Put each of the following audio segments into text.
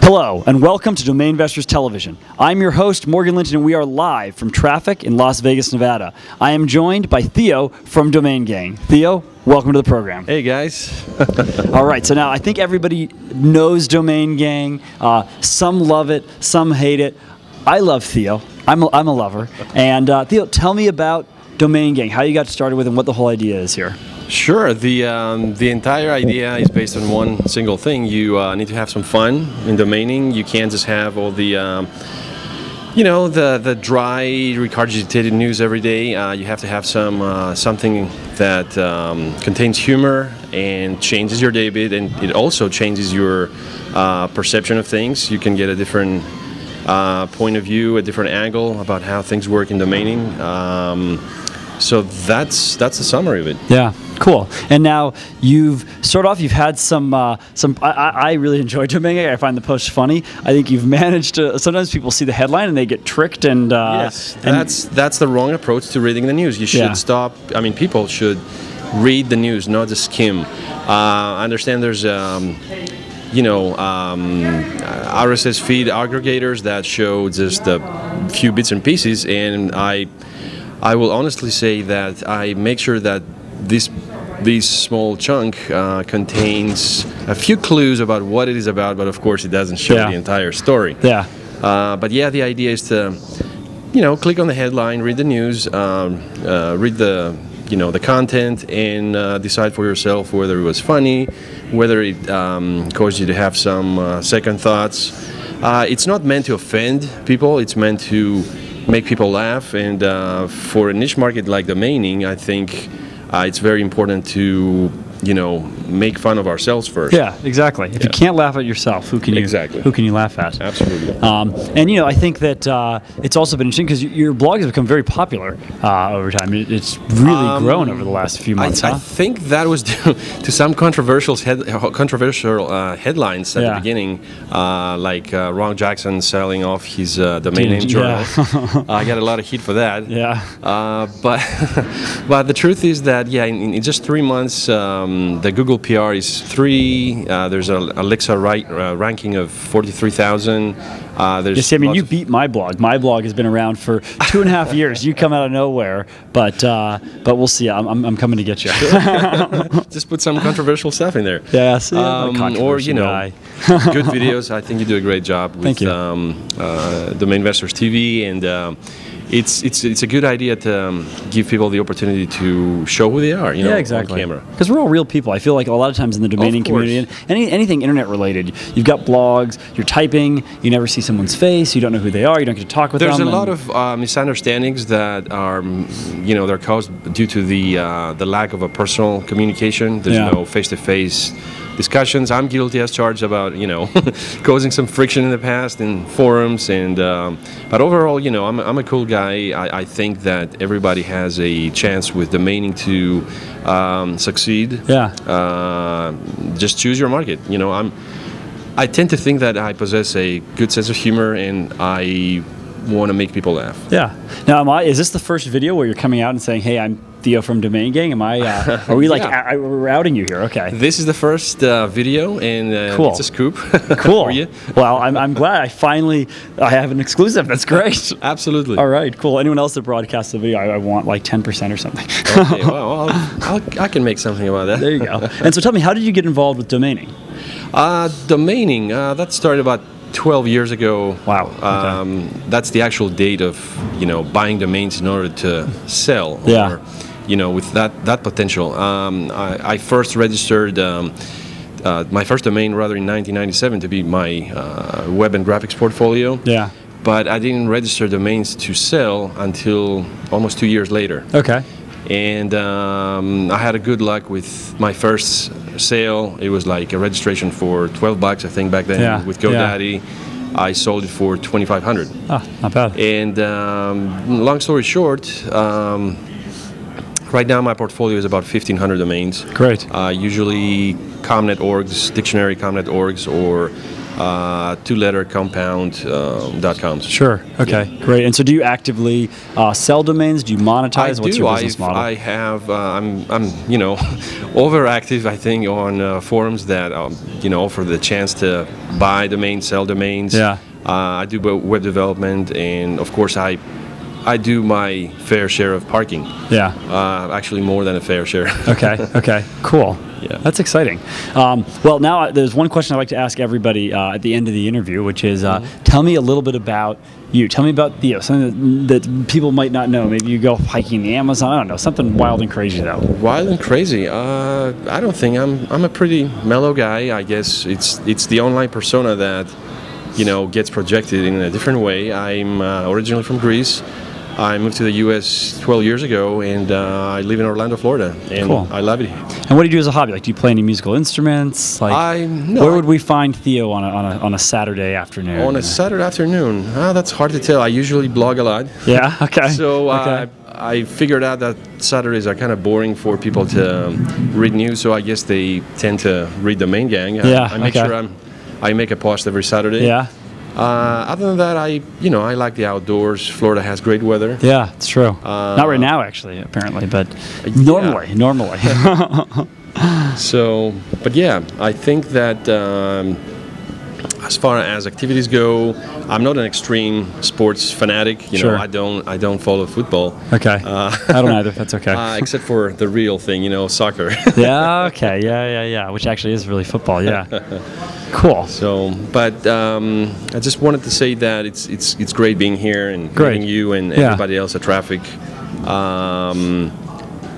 Hello, and welcome to Domainvestors Television. I'm your host, Morgan Lynch, and we are live from traffic in Las Vegas, Nevada. I am joined by Theo from Domain Gang. Theo, welcome to the program. Hey, guys. All right, so now I think everybody knows Domain Gang. Some love it, some hate it. I love Theo. I'm a lover. And Theo, tell me about Domain Gang, how you got started with and what the whole idea is here. Sure. The entire idea is based on one single thing. You need to have some fun in domaining. You can't just have all the, the dry, regurgitated news every day. You have to have something that contains humor and changes your day a bit, and it also changes your perception of things. You can get a different point of view, a different angle about how things work in domaining. So that's the summary of it. Yeah, cool. And now you've had some. I really enjoy Domain Gang. I find the posts funny. I think you've managed to. Sometimes people see the headline and they get tricked. And yes, that's the wrong approach to reading the news. You should stop. I mean, people should read the news, not just skim. I understand there's RSS feed aggregators that show just a few bits and pieces, and I will honestly say that I make sure that this small chunk contains a few clues about what it is about, but of course it doesn't show the entire story. Yeah. But yeah, the idea is to, click on the headline, read the news, read the content, and decide for yourself whether it was funny, whether it caused you to have some second thoughts. It's not meant to offend people. It's meant to make people laugh, and for a niche market like domaining, I think it's very important to make fun of ourselves first. Yeah, exactly. If you can't laugh at yourself, who can you laugh at? Absolutely. And I think that it's also been interesting because your blog has become very popular over time. It's really grown over the last few months. I think that was due to some controversial headlines at the beginning, like Ron Jackson selling off his domain name journal. I got a lot of heat for that. Yeah. But the truth is that in just 3 months. The Google PR is 3. There's an Alexa ranking of 43,000. You beat my blog. My blog has been around for 2.5 years. You come out of nowhere, but we'll see. I'm coming to get you. Just put some controversial stuff in there. Yeah, see, or good videos. I think you do a great job with Domainvestors TV, and it's a good idea to give people the opportunity to show who they are, on camera. Because we're all real people. I feel like a lot of times in the domaining community, and anything internet related, you've got blogs, you're typing, you never see someone's face, you don't know who they are, you don't get to talk with them. There's a lot of misunderstandings that are, they're caused due to the lack of a personal communication. There's no face-to-face discussions. I'm guilty as charged about causing some friction in the past in forums, and but overall, I'm a cool guy. I think that everybody has a chance with domaining to succeed. Yeah. Just choose your market. I tend to think that I possess a good sense of humor, and I want to make people laugh. Yeah. Now, is this the first video where you're coming out and saying, "Hey, I'm Theo from Domain Gang"? Are we we're outing you here? Okay. This is the first video, and it's a scoop. Cool. For you. Well, I'm glad I have an exclusive. That's great. Absolutely. All right, cool. Anyone else that broadcasts the video, I want like 10% or something. Okay. Well, I can make something about that. There you go. And so tell me, how did you get involved with domaining? Domaining, that started about 12 years ago. Wow. Okay. That's the actual date of buying domains in order to sell. Yeah. Or, with that potential. I first registered my first domain rather in 1997 to be my web and graphics portfolio. Yeah. But I didn't register domains to sell until almost 2 years later. Okay. And I had a good luck with my first sale. It was like a registration for $12, I think, back then with GoDaddy. I sold it for $2,500. Oh, not bad. And long story short, right now my portfolio is about 1,500 domains. Great. Usually ComNet orgs, dictionary ComNet orgs, or two-letter compound.com. Sure. Okay. Yeah. Great. And so, do you actively sell domains? Do you monetize? What's your business model? I have. I'm overactive. I think on forums that offer the chance to buy domains, sell domains. Yeah. I do web development, and of course I do my fair share of parking. Yeah. Actually, more than a fair share. Okay. Okay. Cool. Yeah. That's exciting. Well, now there's one question I'd like to ask everybody at the end of the interview, which is, tell me a little bit about you. Tell me about Theo, something that people might not know. Maybe you go hiking the Amazon. I don't know, something wild and crazy though. Wild and crazy. I don't think I'm a pretty mellow guy. I guess it's the online persona that gets projected in a different way. I'm originally from Greece. I moved to the U.S. 12 years ago, and I live in Orlando, Florida, and cool. I love it. And what do you do as a hobby? Like, do you play any musical instruments? Like, No, where would we find Theo on a Saturday afternoon? On a Saturday afternoon? That's hard to tell. I usually blog a lot. Yeah. Okay. So okay. I figured out that Saturdays are kind of boring for people to read news, so I guess they tend to read Domain Gang. Yeah. I make sure I make a post every Saturday. Yeah. Other than that, I like the outdoors. Florida has great weather. Yeah, it's true. Not right now, actually, apparently, but normally. So, but yeah, I think that as far as activities go, I'm not an extreme sports fanatic. Sure. I don't follow football. Okay. I don't either. That's okay. Except for the real thing, soccer. Yeah. Okay. Yeah. Which actually is really football. Yeah. Cool. So, but I just wanted to say that it's great being here and meeting you and everybody else at Traffic.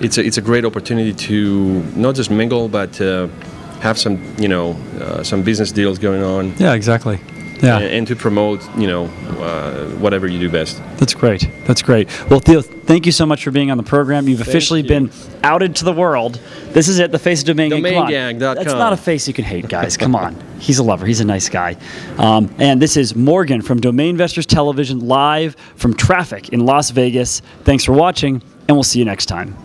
It's a great opportunity to not just mingle, but to have some some business deals going on. Yeah. Exactly. Yeah. And to promote whatever you do best. That's great. That's great. Well, Theo, thank you so much for being on the program. You've officially been outed to the world. This is it, the face of Domain Gang. Domaingang.com. That's not a face you can hate, guys. Come on. He's a lover. He's a nice guy. And this is Morgan from Domainvestors Television, live from Traffic in Las Vegas. Thanks for watching, and we'll see you next time.